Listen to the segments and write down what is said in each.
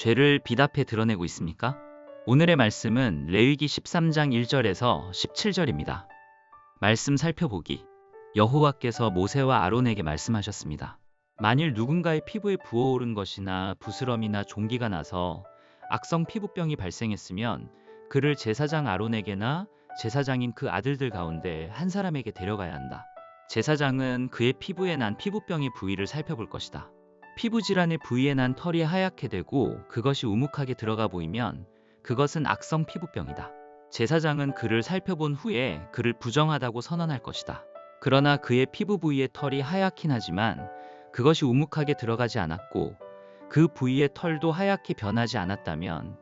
죄를 비답해 드러내고 있습니까? 오늘의 말씀은 레위기 13장 1절에서 17절입니다. 말씀 살펴보기. 여호와께서 모세와 아론에게 말씀하셨습니다. 만일 누군가의 피부에 부어오른 것이나 부스럼이나 종기가 나서 악성 피부병이 발생했으면 그를 제사장 아론에게나 제사장인 그 아들들 가운데 한 사람에게 데려가야 한다. 제사장은 그의 피부에 난 피부병의 부위를 살펴볼 것이다. 피부 질환의 부위에 난 털이 하얗게 되고 그것이 우묵하게 들어가 보이면 그것은 악성 피부병이다. 제사장은 그를 살펴본 후에 그를 부정하다고 선언할 것이다. 그러나 그의 피부 부위에 털이 하얗긴 하지만 그것이 우묵하게 들어가지 않았고 그 부위의 털도 하얗게 변하지 않았다면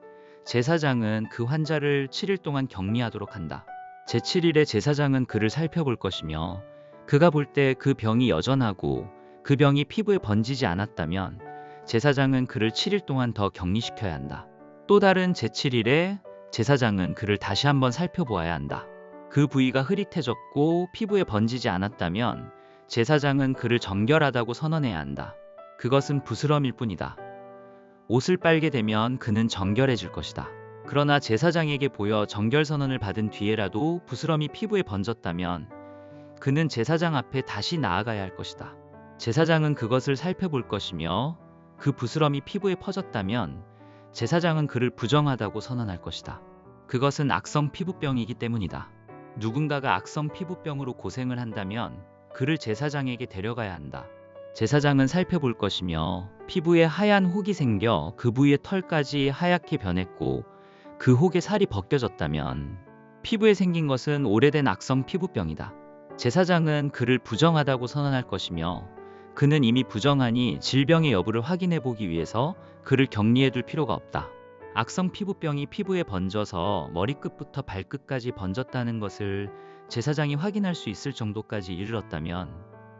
제사장은 그 환자를 7일 동안 격리하도록 한다. 제7일에 제사장은 그를 살펴볼 것이며 그가 볼 때 그 병이 여전하고 그 병이 피부에 번지지 않았다면 제사장은 그를 7일 동안 더 격리시켜야 한다. 또 다른 제7일에 제사장은 그를 다시 한번 살펴보아야 한다. 그 부위가 흐릿해졌고 피부에 번지지 않았다면 제사장은 그를 정결하다고 선언해야 한다. 그것은 부스럼일 뿐이다. 옷을 빨게 되면 그는 정결해질 것이다. 그러나 제사장에게 보여 정결 선언을 받은 뒤에라도 부스럼이 피부에 번졌다면 그는 제사장 앞에 다시 나아가야 할 것이다. 제사장은 그것을 살펴볼 것이며 그 부스럼이 피부에 퍼졌다면 제사장은 그를 부정하다고 선언할 것이다. 그것은 악성 피부병이기 때문이다. 누군가가 악성 피부병으로 고생을 한다면 그를 제사장에게 데려가야 한다. 제사장은 살펴볼 것이며 피부에 하얀 혹이 생겨 그 부위의 털까지 하얗게 변했고 그 혹의 살이 벗겨졌다면 피부에 생긴 것은 오래된 악성 피부병이다. 제사장은 그를 부정하다고 선언할 것이며 그는 이미 부정하니 질병의 여부를 확인해 보기 위해서 그를 격리해 둘 필요가 없다. 악성 피부병이 피부에 번져서 머리끝부터 발끝까지 번졌다는 것을 제사장이 확인할 수 있을 정도까지 이르렀다면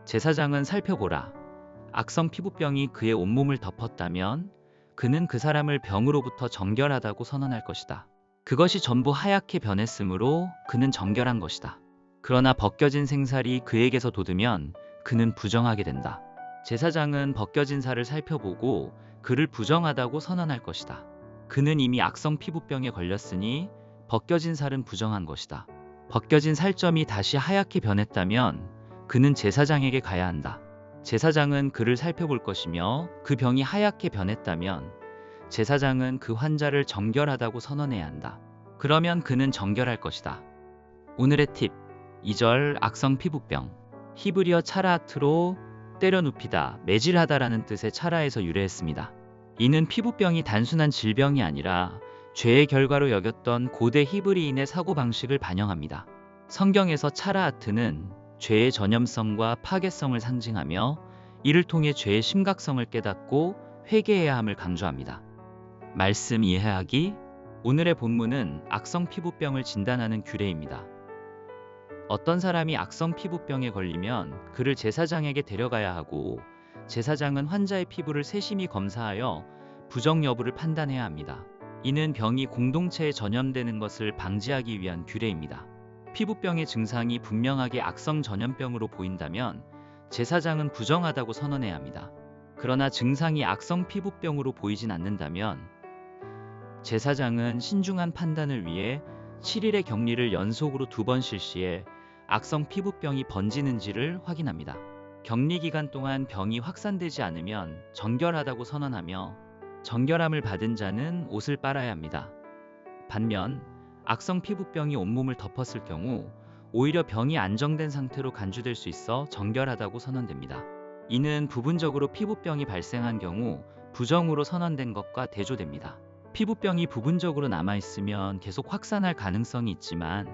제사장은 살펴보라. 악성 피부병이 그의 온몸을 덮었다면 그는 그 사람을 병으로부터 정결하다고 선언할 것이다. 그것이 전부 하얗게 변했으므로 그는 정결한 것이다. 그러나 벗겨진 생살이 그에게서 돋으면 그는 부정하게 된다. 제사장은 벗겨진 살을 살펴보고 그를 부정하다고 선언할 것이다. 그는 이미 악성 피부병에 걸렸으니 벗겨진 살은 부정한 것이다. 벗겨진 살점이 다시 하얗게 변했다면 그는 제사장에게 가야 한다. 제사장은 그를 살펴볼 것이며 그 병이 하얗게 변했다면 제사장은 그 환자를 정결하다고 선언해야 한다. 그러면 그는 정결할 것이다. 오늘의 팁. 2절 악성 피부병. 히브리어 차라아트로 때려눕히다, 매질하다라는 뜻의 차라에서 유래했습니다. 이는 피부병이 단순한 질병이 아니라 죄의 결과로 여겼던 고대 히브리인의 사고방식을 반영합니다. 성경에서 차라아트는 죄의 전염성과 파괴성을 상징하며 이를 통해 죄의 심각성을 깨닫고 회개해야 함을 강조합니다. 말씀 이해하기. 오늘의 본문은 악성 피부병을 진단하는 규례입니다. 어떤 사람이 악성 피부병에 걸리면 그를 제사장에게 데려가야 하고 제사장은 환자의 피부를 세심히 검사하여 부정 여부를 판단해야 합니다. 이는 병이 공동체에 전염되는 것을 방지하기 위한 규례입니다. 피부병의 증상이 분명하게 악성 전염병으로 보인다면 제사장은 부정하다고 선언해야 합니다. 그러나 증상이 악성 피부병으로 보이진 않는다면 제사장은 신중한 판단을 위해 7일의 격리를 연속으로 2번 실시해 악성 피부병이 번지는지를 확인합니다. 격리 기간 동안 병이 확산되지 않으면 정결하다고 선언하며 정결함을 받은 자는 옷을 빨아야 합니다. 반면 악성 피부병이 온몸을 덮었을 경우 오히려 병이 안정된 상태로 간주될 수 있어 정결하다고 선언됩니다. 이는 부분적으로 피부병이 발생한 경우 부정으로 선언된 것과 대조됩니다. 피부병이 부분적으로 남아있으면 계속 확산할 가능성이 있지만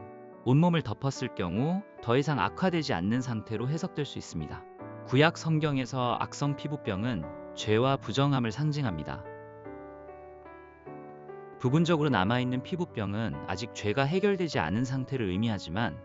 온몸을 덮었을 경우 더 이상 악화되지 않는 상태로 해석될 수 있습니다. 구약 성경에서 악성 피부병은 죄와 부정함을 상징합니다. 부분적으로 남아있는 피부병은 아직 죄가 해결되지 않은 상태를 의미하지만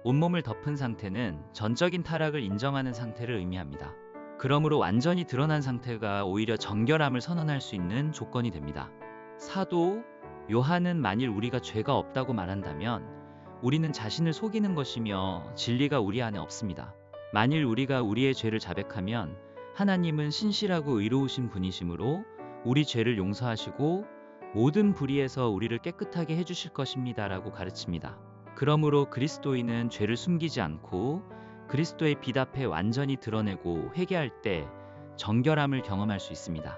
온몸을 덮은 상태는 전적인 타락을 인정하는 상태를 의미합니다. 그러므로 완전히 드러난 상태가 오히려 정결함을 선언할 수 있는 조건이 됩니다. 사도 요한은 만일 우리가 죄가 없다고 말한다면 우리는 자신을 속이는 것이며 진리가 우리 안에 없습니다. 만일 우리가 우리의 죄를 자백하면 하나님은 신실하고 의로우신 분이시므로 우리 죄를 용서하시고 모든 불의에서 우리를 깨끗하게 해주실 것입니다라고 가르칩니다. 그러므로 그리스도인은 죄를 숨기지 않고 그리스도의 빛 앞에 완전히 드러내고 회개할 때 정결함을 경험할 수 있습니다.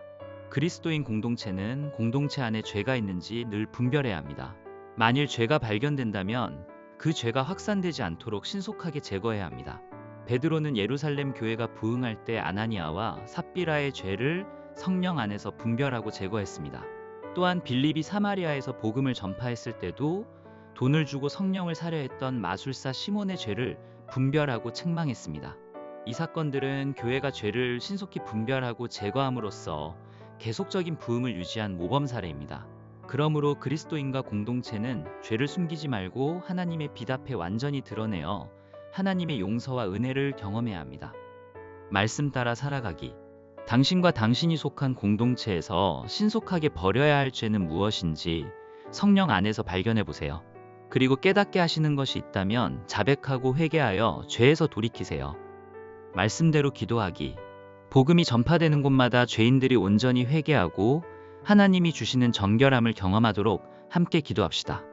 그리스도인 공동체는 공동체 안에 죄가 있는지 늘 분별해야 합니다. 만일 죄가 발견된다면 그 죄가 확산되지 않도록 신속하게 제거해야 합니다. 베드로는 예루살렘 교회가 부흥할 때 아나니아와 삽비라의 죄를 성령 안에서 분별하고 제거했습니다. 또한 빌립이 사마리아에서 복음을 전파했을 때도 돈을 주고 성령을 사려 했던 마술사 시몬의 죄를 분별하고 책망했습니다. 이 사건들은 교회가 죄를 신속히 분별하고 제거함으로써 계속적인 부흥을 유지한 모범 사례입니다. 그러므로 그리스도인과 공동체는 죄를 숨기지 말고 하나님의 빛 앞에 완전히 드러내어 하나님의 용서와 은혜를 경험해야 합니다. 말씀 따라 살아가기. 당신과 당신이 속한 공동체에서 신속하게 버려야 할 죄는 무엇인지 성령 안에서 발견해 보세요. 그리고 깨닫게 하시는 것이 있다면 자백하고 회개하여 죄에서 돌이키세요. 말씀대로 기도하기. 복음이 전파되는 곳마다 죄인들이 온전히 회개하고 하나님이 주시는 정결함을 경험하도록 함께 기도합시다.